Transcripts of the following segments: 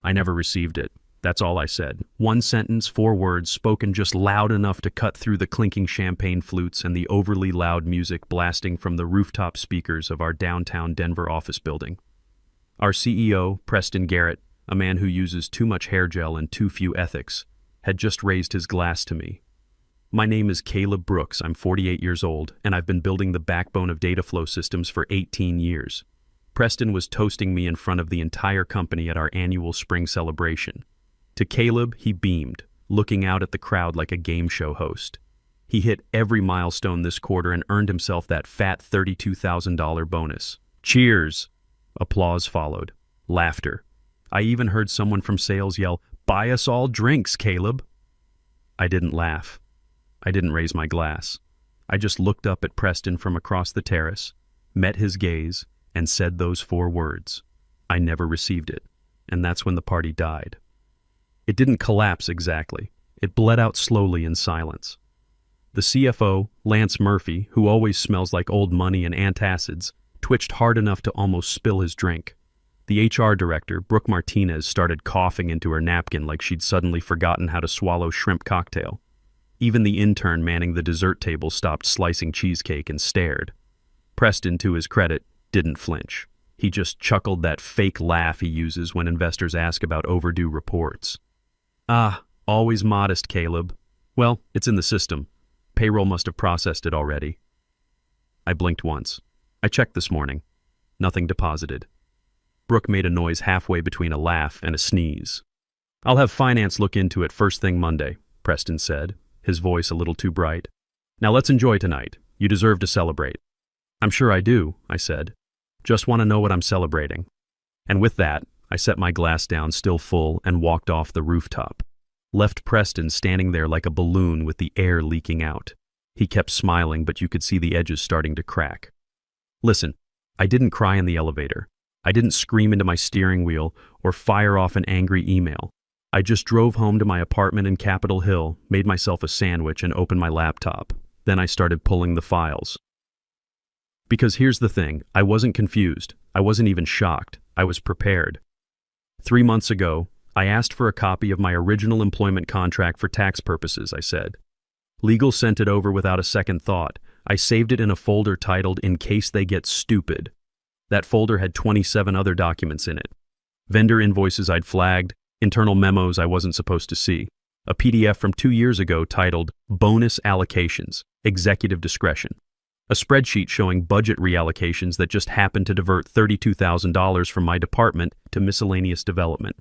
I never received it. That's all I said. One sentence, 4 words, spoken just loud enough to cut through the clinking champagne flutes and the overly loud music blasting from the rooftop speakers of our downtown Denver office building. Our CEO, Preston Garrett, a man who uses too much hair gel and too few ethics, had just raised his glass to me. My name is Caleb Brooks, I'm 48 years old, and I've been building the backbone of data flow systems for 18 years. Preston was toasting me in front of the entire company at our annual spring celebration. To Caleb, he beamed, looking out at the crowd like a game show host. He hit every milestone this quarter and earned himself that fat $32,000 bonus. Cheers! Applause followed. Laughter. I even heard someone from sales yell, "Buy us all drinks, Caleb!" I didn't laugh. I didn't raise my glass. I just looked up at Preston from across the terrace, met his gaze, and said those 4 words. I never received it, and that's when the party died. It didn't collapse exactly. It bled out slowly in silence. The CFO, Lance Murphy, who always smells like old money and antacids, twitched hard enough to almost spill his drink. The HR director, Brooke Martinez, started coughing into her napkin like she'd suddenly forgotten how to swallow shrimp cocktail. Even the intern manning the dessert table stopped slicing cheesecake and stared. Preston, to his credit, didn't flinch. He just chuckled that fake laugh he uses when investors ask about overdue reports. Ah, always modest, Caleb. Well, it's in the system. Payroll must have processed it already. I blinked once. I checked this morning. Nothing deposited. Brooke made a noise halfway between a laugh and a sneeze. "I'll have finance look into it first thing Monday," Preston said, his voice a little too bright. "Now let's enjoy tonight. You deserve to celebrate." "I'm sure I do," I said. "Just want to know what I'm celebrating." And with that, I set my glass down still full and walked off the rooftop. Left Preston standing there like a balloon with the air leaking out. He kept smiling, but you could see the edges starting to crack. Listen, I didn't cry in the elevator. I didn't scream into my steering wheel or fire off an angry email. I just drove home to my apartment in Capitol Hill, made myself a sandwich, and opened my laptop. Then I started pulling the files. Because here's the thing, I wasn't confused. I wasn't even shocked. I was prepared. 3 months ago, I asked for a copy of my original employment contract for tax purposes, I said. Legal sent it over without a second thought. I saved it in a folder titled "In Case They Get Stupid." That folder had 27 other documents in it. Vendor invoices I'd flagged, internal memos I wasn't supposed to see, a PDF from 2 years ago titled "Bonus Allocations, Executive Discretion," a spreadsheet showing budget reallocations that just happened to divert $32,000 from my department to miscellaneous development,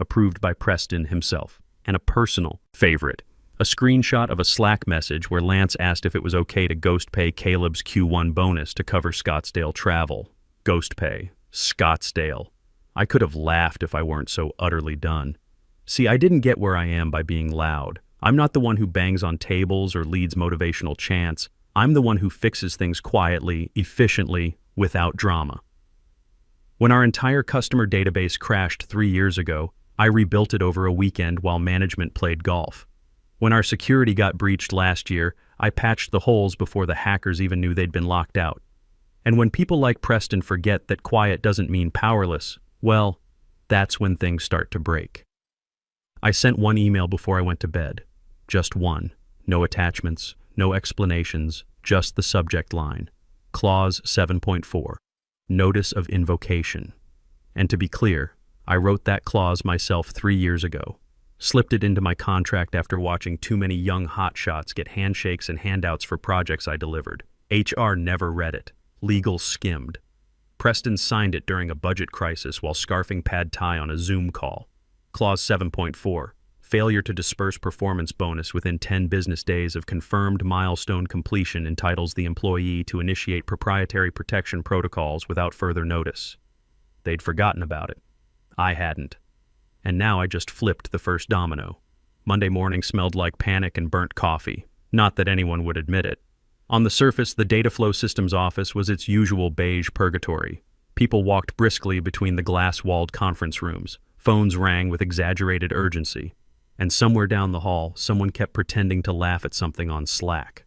approved by Preston himself, and a personal favorite, a screenshot of a Slack message where Lance asked if it was okay to ghost pay Caleb's Q1 bonus to cover Scottsdale travel. Ghost pay. Scottsdale. I could have laughed if I weren't so utterly done. See, I didn't get where I am by being loud. I'm not the one who bangs on tables or leads motivational chants. I'm the one who fixes things quietly, efficiently, without drama. When our entire customer database crashed 3 years ago, I rebuilt it over a weekend while management played golf. When our security got breached last year, I patched the holes before the hackers even knew they'd been locked out. And when people like Preston forget that quiet doesn't mean powerless, well, that's when things start to break. I sent one email before I went to bed. Just one. No attachments, no explanations, just the subject line. Clause 7.4. Notice of invocation. And to be clear, I wrote that clause myself 3 years ago. Slipped it into my contract after watching too many young hotshots get handshakes and handouts for projects I delivered. HR never read it. Legal skimmed. Preston signed it during a budget crisis while scarfing pad thai on a Zoom call. Clause 7.4. Failure to disperse performance bonus within 10 business days of confirmed milestone completion entitles the employee to initiate proprietary protection protocols without further notice. They'd forgotten about it. I hadn't. And now I just flipped the first domino. Monday morning smelled like panic and burnt coffee. Not that anyone would admit it. On the surface, the data flow systems office was its usual beige purgatory. People walked briskly between the glass-walled conference rooms. Phones rang with exaggerated urgency. And somewhere down the hall, someone kept pretending to laugh at something on Slack.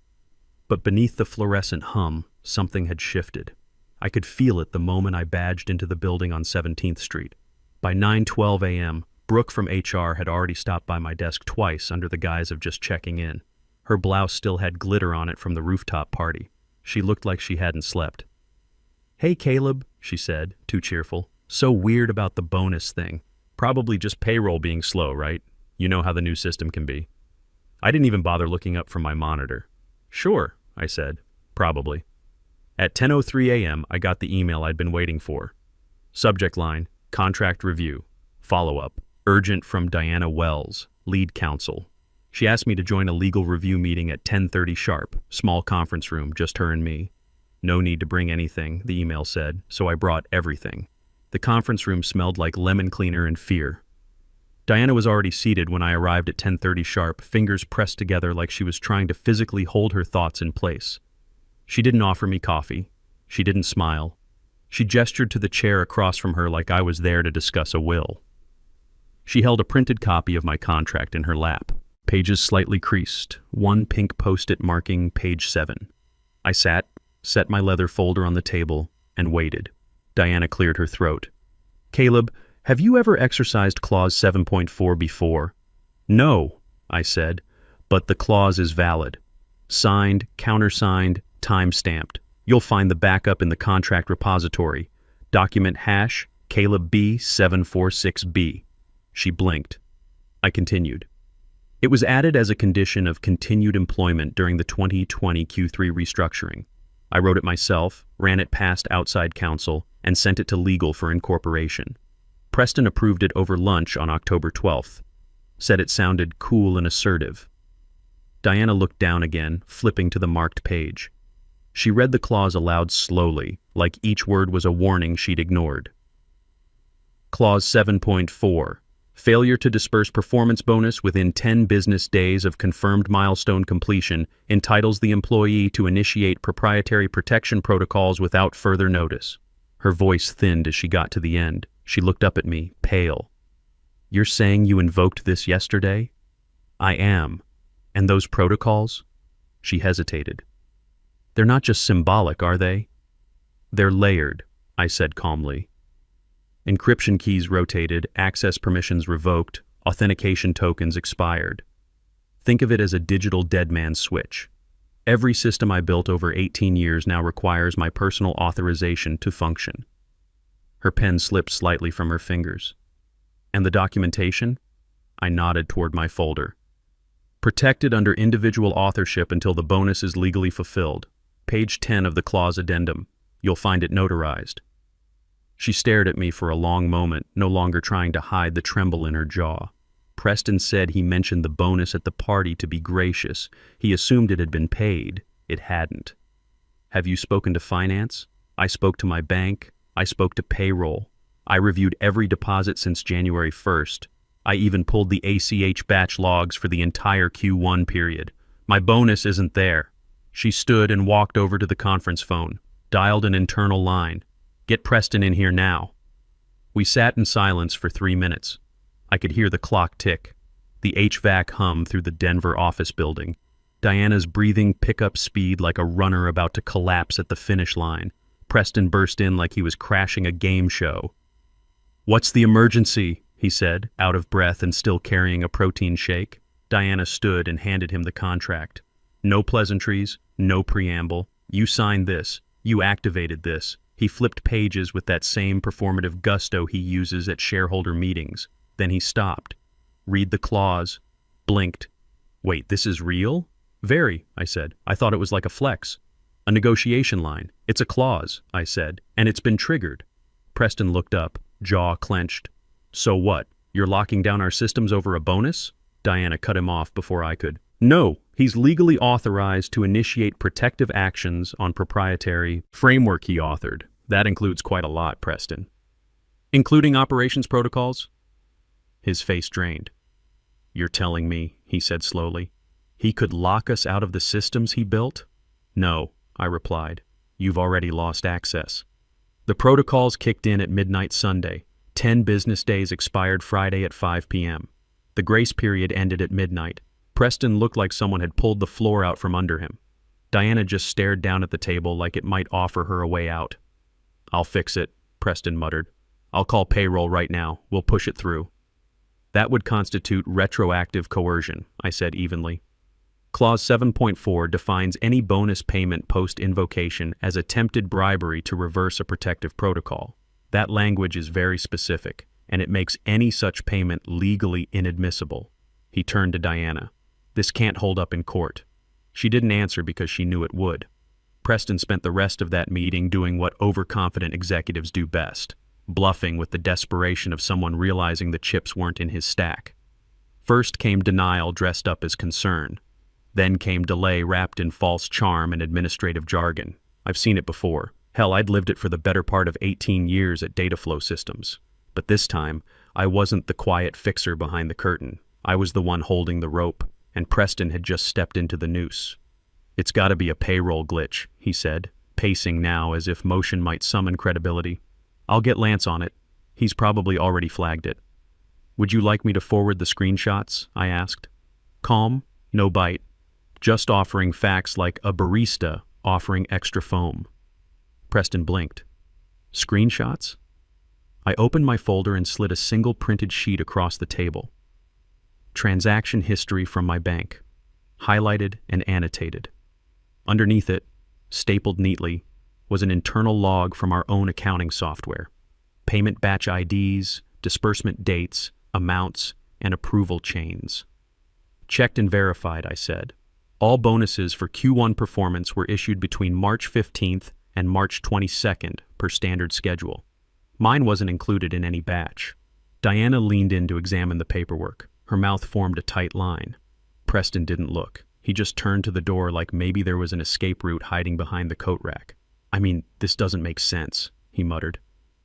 But beneath the fluorescent hum, something had shifted. I could feel it the moment I badged into the building on 17th Street. By 9:12 a.m., Brooke from HR had already stopped by my desk twice under the guise of just checking in. Her blouse still had glitter on it from the rooftop party. She looked like she hadn't slept. "Hey, Caleb," she said, too cheerful. "So weird about the bonus thing. Probably just payroll being slow, right? You know how the new system can be." I didn't even bother looking up from my monitor. "Sure," I said. "Probably." At 10:03 a.m., I got the email I'd been waiting for. Subject line, contract review. Follow-up, urgent from Diana Wells, lead counsel. She asked me to join a legal review meeting at 10:30 sharp, small conference room, just her and me. No need to bring anything, the email said, so I brought everything. The conference room smelled like lemon cleaner and fear. Diana was already seated when I arrived at 10:30 sharp, fingers pressed together like she was trying to physically hold her thoughts in place. She didn't offer me coffee. She didn't smile. She gestured to the chair across from her like I was there to discuss a will. She held a printed copy of my contract in her lap, pages slightly creased, one pink post-it marking page 7. I sat, set my leather folder on the table, and waited. Diana cleared her throat. "Caleb, have you ever exercised Clause 7.4 before?" "No," I said, "but the clause is valid. Signed, countersigned, time-stamped. You'll find the backup in the contract repository. Document hash Caleb B746B. She blinked. I continued. "It was added as a condition of continued employment during the 2020 Q3 restructuring. I wrote it myself, ran it past outside counsel, and sent it to legal for incorporation. Preston approved it over lunch on October 12th. Said it sounded cool and assertive." Diana looked down again, flipping to the marked page. She read the clause aloud slowly, like each word was a warning she'd ignored. Clause 7.4. Failure to disperse performance bonus within 10 business days of confirmed milestone completion entitles the employee to initiate proprietary protection protocols without further notice. Her voice thinned as she got to the end. She looked up at me, pale. "You're saying you invoked this yesterday?" "I am. And those protocols?" She hesitated. "They're not just symbolic, are they?" "They're layered," I said calmly. Encryption keys rotated, access permissions revoked, authentication tokens expired. Think of it as a digital dead man switch. Every system I built over 18 years now requires my personal authorization to function. Her pen slipped slightly from her fingers. "And the documentation?" I nodded toward my folder. "Protected under individual authorship until the bonus is legally fulfilled. Page 10 of the clause addendum. You'll find it notarized." She stared at me for a long moment, no longer trying to hide the tremble in her jaw. Preston said he mentioned the bonus at the party to be gracious. He assumed it had been paid. It hadn't. "Have you spoken to finance?" "I spoke to my bank. I spoke to payroll. I reviewed every deposit since January 1st. I even pulled the ACH batch logs for the entire Q1 period. My bonus isn't there." She stood and walked over to the conference phone, dialed an internal line. "Get Preston in here now." We sat in silence for 3 minutes. I could hear the clock tick, the HVAC hum through the Denver office building, Diana's breathing pick up speed like a runner about to collapse at the finish line. Preston burst in like he was crashing a game show. "What's the emergency?" he said, out of breath and still carrying a protein shake. Diana stood and handed him the contract. "No pleasantries, no preamble. You signed this. You activated this." He flipped pages with that same performative gusto he uses at shareholder meetings. Then he stopped. Read the clause. Blinked. "Wait, this is real?" "Very," I said. "I thought it was like a flex." "A negotiation line. It's a clause," I said, "and it's been triggered." Preston looked up, jaw clenched. "So what? You're locking down our systems over a bonus?" Diana cut him off before I could. "No, he's legally authorized to initiate protective actions on proprietary framework he authored. That includes quite a lot, Preston." "Including operations protocols?" His face drained. "You're telling me," he said slowly, "he could lock us out of the systems he built?" "No," I replied. "You've already lost access. The protocols kicked in at midnight Sunday. 10 business days expired Friday at 5 p.m. The grace period ended at midnight. Preston looked like someone had pulled the floor out from under him. Diana just stared down at the table like it might offer her a way out. "I'll fix it," Preston muttered. "I'll call payroll right now. We'll push it through." That would constitute retroactive coercion, I said evenly. Clause 7.4 defines any bonus payment post-invocation as attempted bribery to reverse a protective protocol. That language is very specific, and it makes any such payment legally inadmissible. He turned to Diana. This can't hold up in court. She didn't answer because she knew it would. Preston spent the rest of that meeting doing what overconfident executives do best, bluffing with the desperation of someone realizing the chips weren't in his stack. First came denial dressed up as concern. Then came delay wrapped in false charm and administrative jargon. I've seen it before. Hell, I'd lived it for the better part of 18 years at Dataflow Systems. But this time, I wasn't the quiet fixer behind the curtain. I was the one holding the rope, and Preston had just stepped into the noose. It's gotta be a payroll glitch, he said, pacing now as if motion might summon credibility. I'll get Lance on it. He's probably already flagged it. Would you like me to forward the screenshots? I asked. Calm, no bite. Just offering facts like a barista offering extra foam. Preston blinked. Screenshots? I opened my folder and slid a single printed sheet across the table. Transaction history from my bank. Highlighted and annotated. Underneath it, stapled neatly, was an internal log from our own accounting software. Payment batch IDs, disbursement dates, amounts, and approval chains. Checked and verified, I said. All bonuses for Q1 performance were issued between March 15th and March 22nd per standard schedule. Mine wasn't included in any batch. Diana leaned in to examine the paperwork. Her mouth formed a tight line. Preston didn't look. He just turned to the door like maybe there was an escape route hiding behind the coat rack. I mean, this doesn't make sense, he muttered.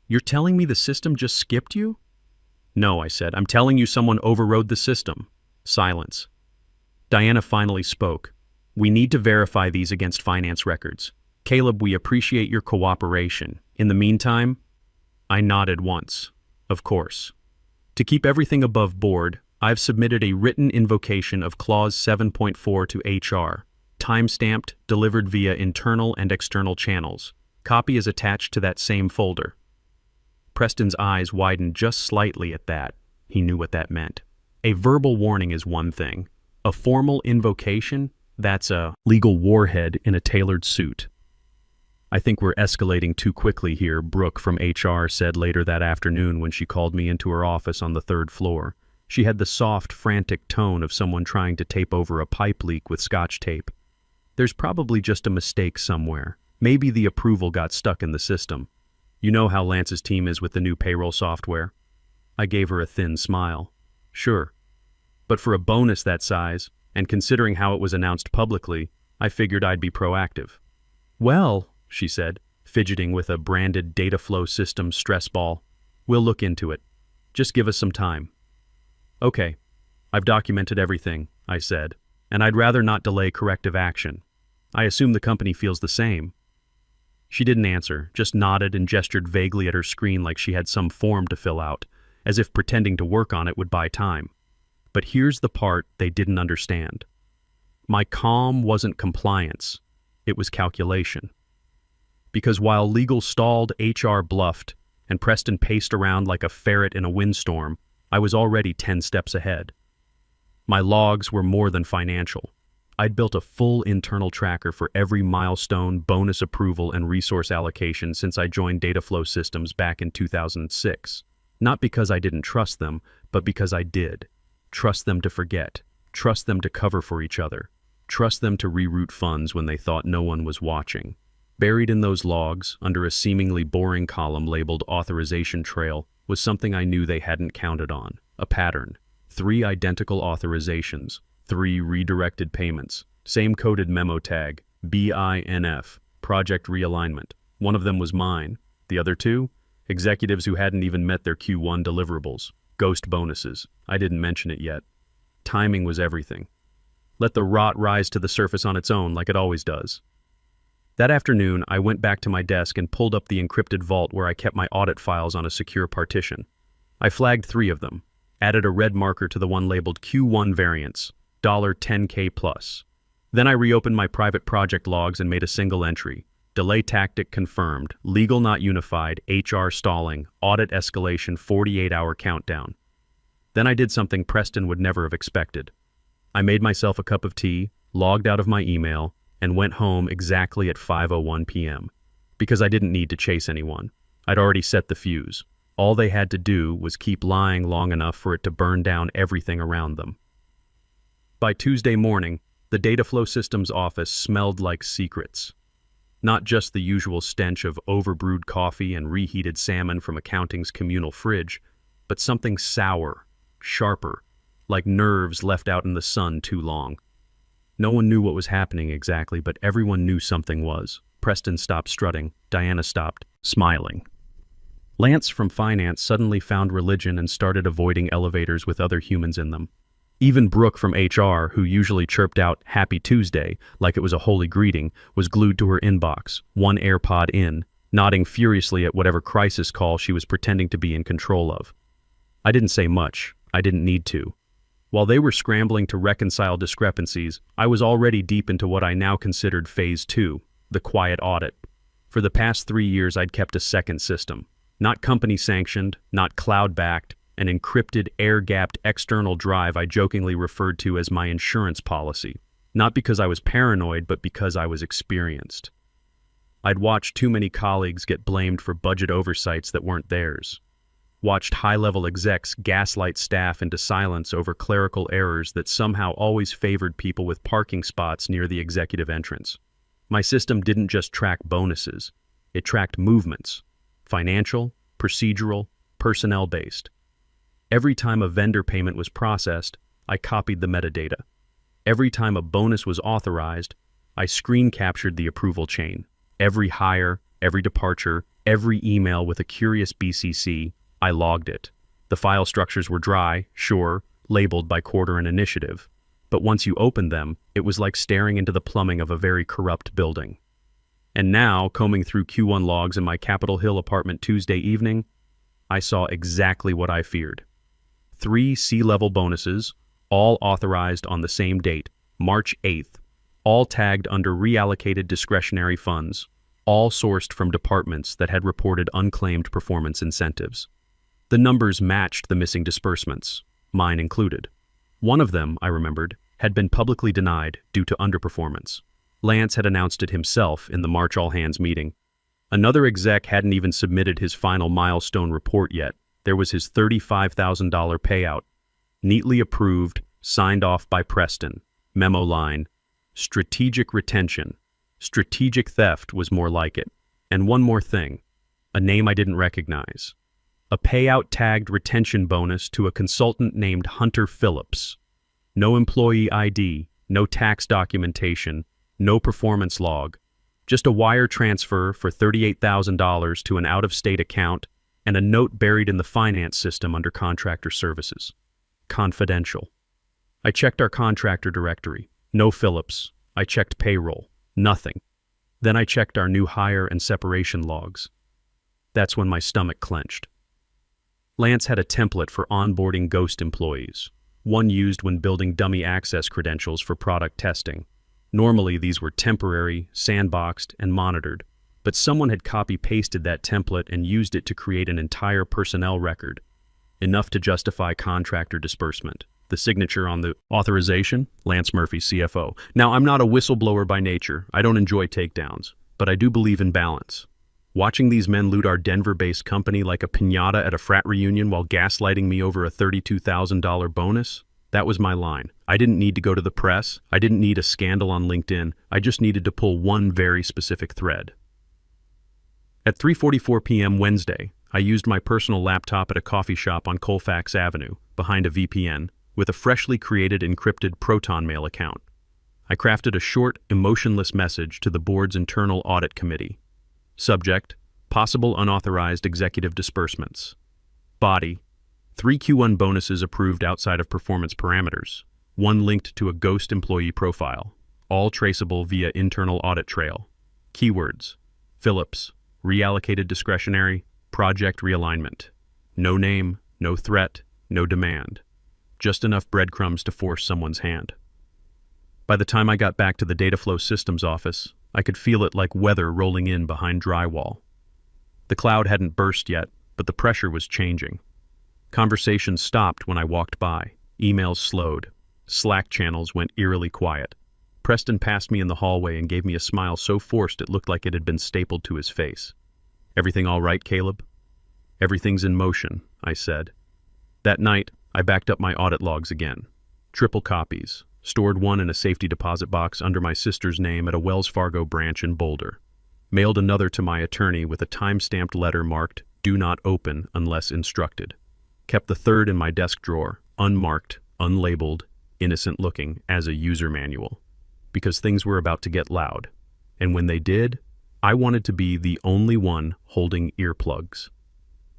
You're telling me the system just skipped you? No, I said. I'm telling you someone overrode the system. Silence. Diana finally spoke. We need to verify these against finance records. Caleb, we appreciate your cooperation. In the meantime, I nodded once. Of course. To keep everything above board, I've submitted a written invocation of Clause 7.4 to HR, time-stamped, delivered via internal and external channels. Copy is attached to that same folder. Preston's eyes widened just slightly at that. He knew what that meant. A verbal warning is one thing. A formal invocation? That's a legal warhead in a tailored suit. I think we're escalating too quickly here, Brooke from HR said later that afternoon when she called me into her office on the 3rd floor. She had the soft, frantic tone of someone trying to tape over a pipe leak with Scotch tape. There's probably just a mistake somewhere. Maybe the approval got stuck in the system. You know how Lance's team is with the new payroll software? I gave her a thin smile. Sure. But for a bonus that size, and considering how it was announced publicly, I figured I'd be proactive. Well, she said, fidgeting with a branded Dataflow Systems stress ball, we'll look into it. Just give us some time. Okay, I've documented everything, I said, and I'd rather not delay corrective action. I assume the company feels the same. She didn't answer, just nodded and gestured vaguely at her screen like she had some form to fill out, as if pretending to work on it would buy time. But here's the part they didn't understand. My calm wasn't compliance, it was calculation. Because while legal stalled, HR bluffed, and Preston paced around like a ferret in a windstorm, I was already 10 steps ahead. My logs were more than financial. I'd built a full internal tracker for every milestone, bonus approval, and resource allocation since I joined Dataflow Systems back in 2006. Not because I didn't trust them, but because I did. Trust them to forget. Trust them to cover for each other. Trust them to reroute funds when they thought no one was watching. Buried in those logs, under a seemingly boring column labeled Authorization Trail, was something I knew they hadn't counted on. A pattern. 3 identical authorizations. 3 redirected payments. Same coded memo tag. BINF. Project realignment. One of them was mine. The other 2? Executives who hadn't even met their Q1 deliverables. Ghost bonuses. I didn't mention it yet. Timing was everything. Let the rot rise to the surface on its own like it always does. That afternoon, I went back to my desk and pulled up the encrypted vault where I kept my audit files on a secure partition. I flagged 3 of them, added a red marker to the one labeled Q1 variance, $10K plus. Then I reopened my private project logs and made a single entry. Delay tactic confirmed, legal not unified, HR stalling, audit escalation 48-hour countdown. Then I did something Preston would never have expected. I made myself a cup of tea, logged out of my email, and went home exactly at 5:01 p.m. Because I didn't need to chase anyone. I'd already set the fuse. All they had to do was keep lying long enough for it to burn down everything around them. By Tuesday morning, the data flow systems office smelled like secrets. Not just the usual stench of overbrewed coffee and reheated salmon from accounting's communal fridge, but something sour, sharper, like nerves left out in the sun too long. No one knew what was happening exactly, but everyone knew something was. Preston stopped strutting. Diana stopped smiling. Lance from finance suddenly found religion and started avoiding elevators with other humans in them. Even Brooke from HR, who usually chirped out "Happy Tuesday" like it was a holy greeting, was glued to her inbox, one AirPod in, nodding furiously at whatever crisis call she was pretending to be in control of. I didn't say much. I didn't need to. While they were scrambling to reconcile discrepancies, I was already deep into what I now considered Phase 2, the quiet audit. For the past 3 years, I'd kept a second system. Not company-sanctioned, not cloud-backed, an encrypted, air-gapped external drive I jokingly referred to as my insurance policy. Not because I was paranoid, but because I was experienced. I'd watched too many colleagues get blamed for budget oversights that weren't theirs. Watched high-level execs gaslight staff into silence over clerical errors that somehow always favored people with parking spots near the executive entrance. My system didn't just track bonuses. It tracked movements. Financial, procedural, personnel-based. Every time a vendor payment was processed, I copied the metadata. Every time a bonus was authorized, I screen captured the approval chain. Every hire, every departure, every email with a curious BCC, I logged it. The file structures were dry, sure, labeled by quarter and initiative. But once you opened them, it was like staring into the plumbing of a very corrupt building. And now, combing through Q1 logs in my Capitol Hill apartment Tuesday evening, I saw exactly what I feared. 3 C-level bonuses, all authorized on the same date, March 8th, all tagged under reallocated discretionary funds, all sourced from departments that had reported unclaimed performance incentives. The numbers matched the missing disbursements, mine included. One of them, I remembered, had been publicly denied due to underperformance. Lance had announced it himself in the March all-hands meeting. Another exec hadn't even submitted his final milestone report yet. There was his $35,000 payout. Neatly approved, signed off by Preston. Memo line, strategic retention. Strategic theft was more like it. And one more thing, a name I didn't recognize. A payout tagged retention bonus to a consultant named Hunter Phillips. No employee ID, no tax documentation, no performance log. Just a wire transfer for $38,000 to an out-of-state account and a note buried in the finance system under contractor services. Confidential. I checked our contractor directory. No Phillips. I checked payroll. Nothing. Then I checked our new hire and separation logs. That's when my stomach clenched. Lance had a template for onboarding ghost employees, one used when building dummy access credentials for product testing. Normally, these were temporary, sandboxed, and monitored, but someone had copy-pasted that template and used it to create an entire personnel record, enough to justify contractor disbursement. The signature on the authorization, Lance Murphy, CFO. Now, I'm not a whistleblower by nature. I don't enjoy takedowns, but I do believe in balance. Watching these men loot our Denver-based company like a piñata at a frat reunion while gaslighting me over a $32,000 bonus, that was my line. I didn't need to go to the press. I didn't need a scandal on LinkedIn. I just needed to pull one very specific thread. At 3:44 p.m. Wednesday, I used my personal laptop at a coffee shop on Colfax Avenue, behind a VPN, with a freshly created encrypted Proton Mail account. I crafted a short, emotionless message to the board's internal audit committee. Subject, possible unauthorized executive disbursements. Body, 3 Q1 bonuses approved outside of performance parameters, 1 linked to a ghost employee profile, all traceable via internal audit trail. Keywords, Phillips, reallocated discretionary, project realignment. No name, no threat, no demand. Just enough breadcrumbs to force someone's hand. By the time I got back to the data flow systems office, I could feel it like weather rolling in behind drywall. The cloud hadn't burst yet, but the pressure was changing. Conversations stopped when I walked by. Emails slowed. Slack channels went eerily quiet. Preston passed me in the hallway and gave me a smile so forced it looked like it had been stapled to his face. "Everything all right, Caleb?" "Everything's in motion," I said. That night, I backed up my audit logs again. Triple copies. Stored one in a safety deposit box under my sister's name at a Wells Fargo branch in Boulder. Mailed another to my attorney with a time-stamped letter marked, "Do not open unless instructed." Kept the third in my desk drawer, unmarked, unlabeled, innocent-looking, as a user manual. Because things were about to get loud. And when they did, I wanted to be the only one holding earplugs.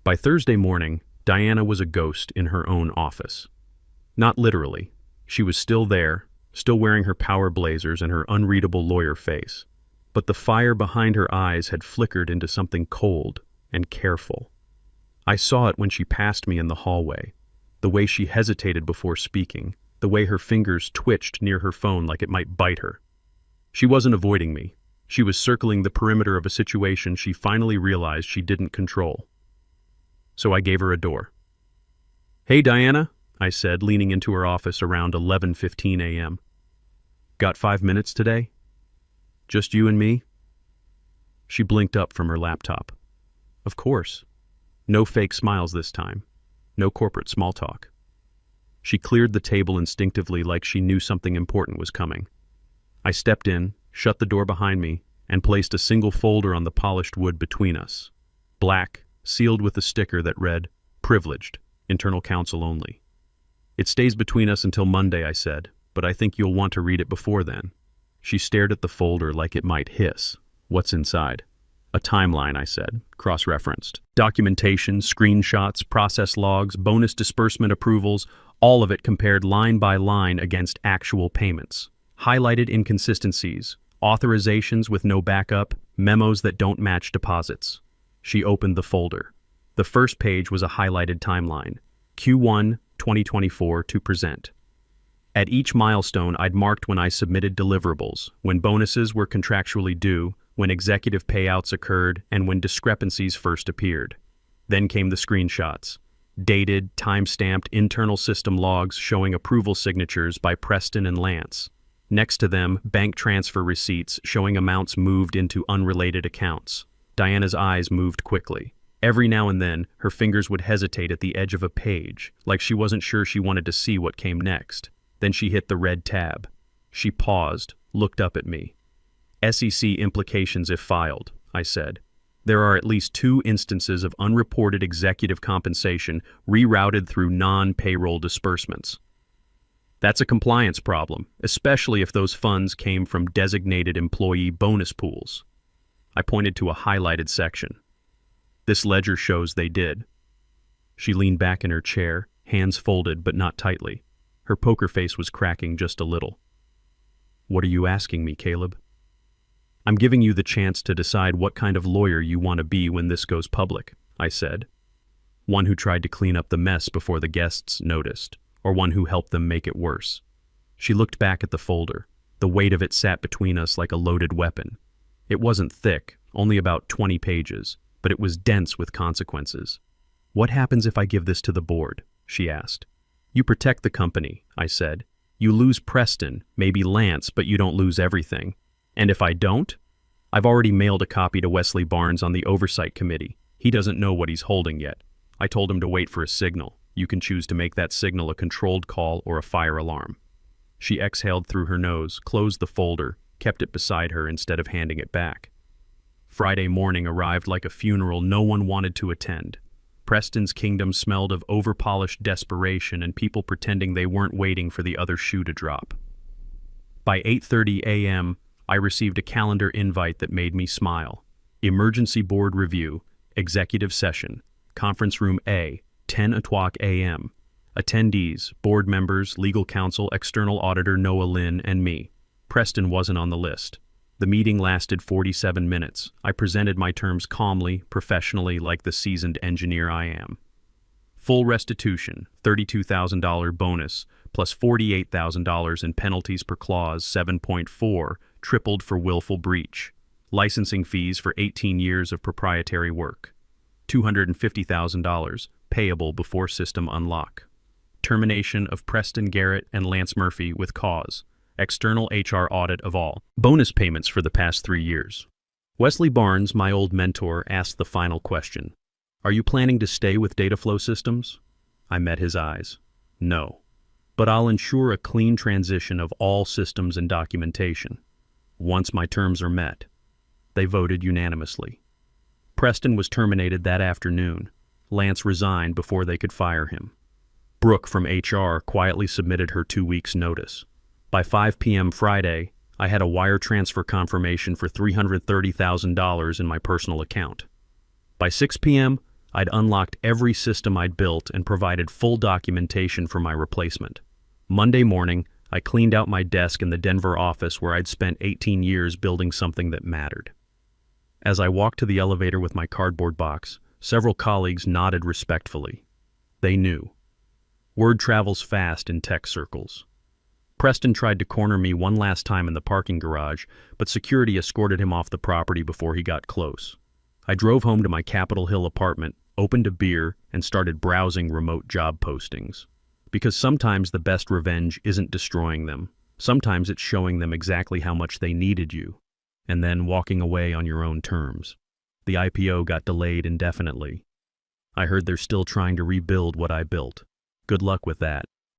By Thursday morning, Diana was a ghost in her own office. Not literally. She was still there, still wearing her power blazers and her unreadable lawyer face. But the fire behind her eyes had flickered into something cold and careful. I saw it when she passed me in the hallway, the way she hesitated before speaking, the way her fingers twitched near her phone like it might bite her. She wasn't avoiding me. She was circling the perimeter of a situation she finally realized she didn't control. So I gave her a door. "Hey, Diana," I said, leaning into her office around 11:15 a.m. "Got 5 minutes today? Just you and me?" She blinked up from her laptop. "Of course." No fake smiles this time. No corporate small talk. She cleared the table instinctively like she knew something important was coming. I stepped in, shut the door behind me, and placed a single folder on the polished wood between us. Black, sealed with a sticker that read, "Privileged, internal counsel only." "It stays between us until Monday," I said, "but I think you'll want to read it before then." She stared at the folder like it might hiss. "What's inside?" "A timeline," I said, cross-referenced. Documentation, screenshots, process logs, bonus disbursement approvals, all of it compared line by line against actual payments. Highlighted inconsistencies, authorizations with no backup, memos that don't match deposits. She opened the folder. The first page was a highlighted timeline. Q1 2024 to present. At each milestone, I'd marked when I submitted deliverables, when bonuses were contractually due, when executive payouts occurred, and when discrepancies first appeared. Then came the screenshots. Dated, time-stamped internal system logs showing approval signatures by Preston and Lance. Next to them, bank transfer receipts showing amounts moved into unrelated accounts. Diana's eyes moved quickly. Every now and then, her fingers would hesitate at the edge of a page, like she wasn't sure she wanted to see what came next. Then she hit the red tab. She paused, looked up at me. "SEC implications if filed," I said. "There are at least 2 instances of unreported executive compensation rerouted through non-payroll disbursements. That's a compliance problem, especially if those funds came from designated employee bonus pools." I pointed to a highlighted section. "This ledger shows they did." She leaned back in her chair, hands folded but not tightly. Her poker face was cracking just a little. "What are you asking me, Caleb?" "I'm giving you the chance to decide what kind of lawyer you want to be when this goes public," I said. "One who tried to clean up the mess before the guests noticed, or one who helped them make it worse." She looked back at the folder. The weight of it sat between us like a loaded weapon. It wasn't thick, only about 20 pages, but it was dense with consequences. "What happens if I give this to the board?" she asked. "You protect the company," I said. "You lose Preston, maybe Lance, but you don't lose everything. And if I don't? I've already mailed a copy to Wesley Barnes on the oversight committee. He doesn't know what he's holding yet. I told him to wait for a signal. You can choose to make that signal a controlled call or a fire alarm." She exhaled through her nose, closed the folder, kept it beside her instead of handing it back. Friday morning arrived like a funeral no one wanted to attend. Preston's kingdom smelled of over-polished desperation and people pretending they weren't waiting for the other shoe to drop. By 8:30 a.m., I received a calendar invite that made me smile. Emergency board review, executive session, conference room A, 10 o'clock a.m. Attendees, board members, legal counsel, external auditor Noah Lynn, and me. Preston wasn't on the list. The meeting lasted 47 minutes. I presented my terms calmly, professionally, like the seasoned engineer I am. Full restitution, $32,000 bonus, plus $48,000 in penalties per clause 7.4, tripled for willful breach. Licensing fees for 18 years of proprietary work. $250,000, payable before system unlock. Termination of Preston Garrett and Lance Murphy with cause. External HR audit of all. Bonus payments for the past 3 years. Wesley Barnes, my old mentor, asked the final question. Are you planning to stay with Dataflow Systems? I met his eyes. No. But I'll ensure a clean transition of all systems and documentation. Once my terms are met. They voted unanimously. Preston was terminated that afternoon. Lance resigned before they could fire him. Brooke from HR quietly submitted her 2 weeks' notice. By 5 p.m. Friday, I had a wire transfer confirmation for $330,000 in my personal account. By 6 p.m., I'd unlocked every system I'd built and provided full documentation for my replacement. Monday morning, I cleaned out my desk in the Denver office where I'd spent 18 years building something that mattered. As I walked to the elevator with my cardboard box, several colleagues nodded respectfully. They knew. Word travels fast in tech circles. Preston tried to corner me one last time in the parking garage, but security escorted him off the property before he got close. I drove home to my Capitol Hill apartment, opened a beer, and started browsing remote job postings. Because sometimes the best revenge isn't destroying them. Sometimes it's showing them exactly how much they needed you, and then walking away on your own terms. The IPO got delayed indefinitely. I heard they're still trying to rebuild what I built. Good luck with that.